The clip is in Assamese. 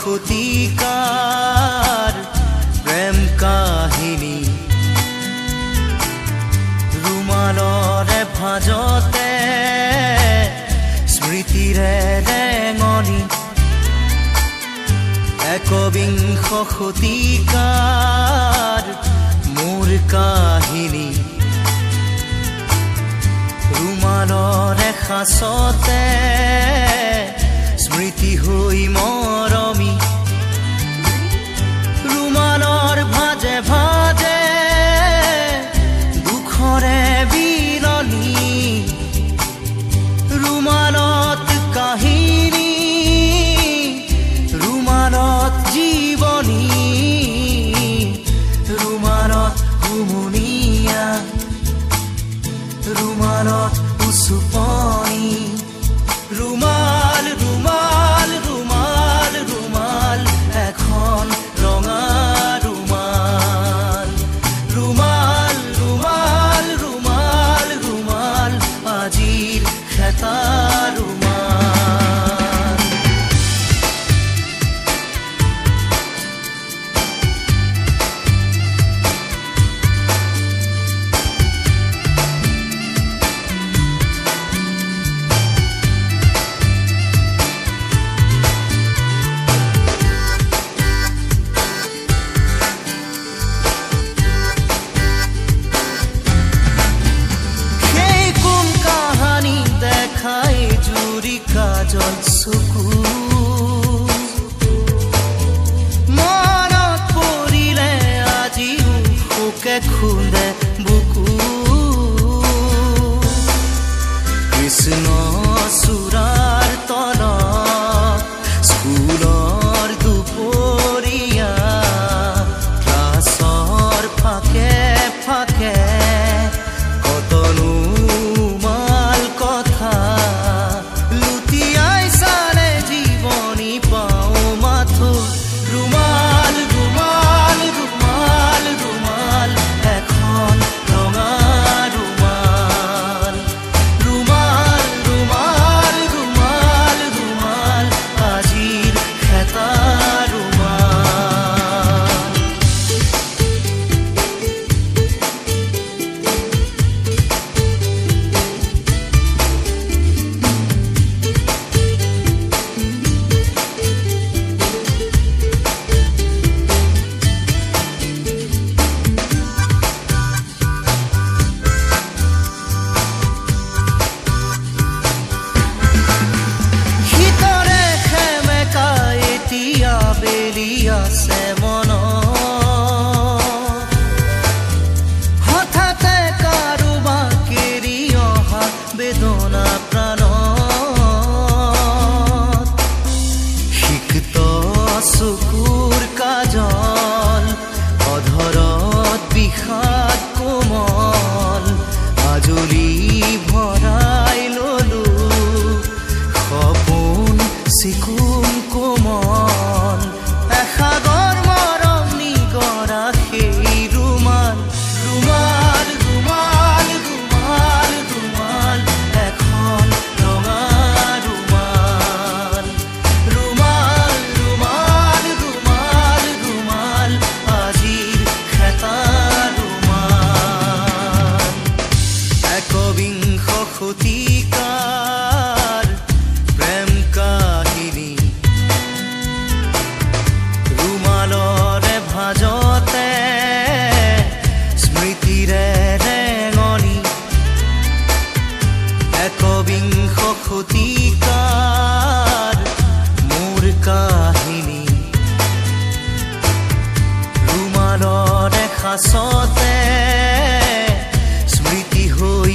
শতিকাৰ প্ৰেম কাহিনী ৰুমালৰে ভাজতে স্মৃতিৰে ৰেঙনি একবিংশ শতিকাৰ মোৰ কাহিনী ৰুমালৰে সাঁচতে স্মৃতি হৈ মৰমি ৰুমালৰ ভাজে ভাজে দুখৰে বিলনি ৰুমালত কাহিনী ৰুমালত জীৱনী ৰুমালত হুমুনিয়া ৰুমালত উচুপনি ৰুমাল ৰুমাল ৰুমাল ৰুমাল এখন ৰঙা ৰুমাল ৰুমাল ৰুমাল ৰুমাল ৰুমাল আজিৰ খেতা ৰুমাল কাজল চকু মনত পৰিলে আজিও শোকে খুন্দে বুকু কৃষ্ণ চূড়াৰ তলত স্কুলৰ দুপৰীয়া ক্লাছৰ ফাকে ফাকে কতনো মাল কথা ৰুমাল ৰুমাল ৰুমাল ৰুমাল এখন ৰঙা ৰুমাল ৰুমাল ৰুমাল ৰুমাল ৰুমাল আজিৰ খেতা ৰুমাল আছে মনত হঠাতে কাৰোবাক এৰি অহা বেদনা প্ৰাণত সিক্ত চকুৰ কাজল অধৰত বিষাদ কোমল আজলি ভৰাই ললো সপোন চিকুণ কোমল সাগৰ মৰম নিগৰা সেই ৰুমাল ৰুমাল ৰুমাল ৰুমাল ৰুমাল এখন ৰঙা ৰুমাল ৰুমাল ৰুমাল ৰুমাল ৰুমাল আজিৰ খেতা ৰুমাল একবিংশ শতিকাৰ প্ৰেম কাহিনী ৰুমালৰে ভাজতে স্মৃতিৰে ৰেঙনি একবিংশ শতিকাৰ মোৰ কাহিনী ৰুমালৰে সাঁচতে স্মৃতি হৈ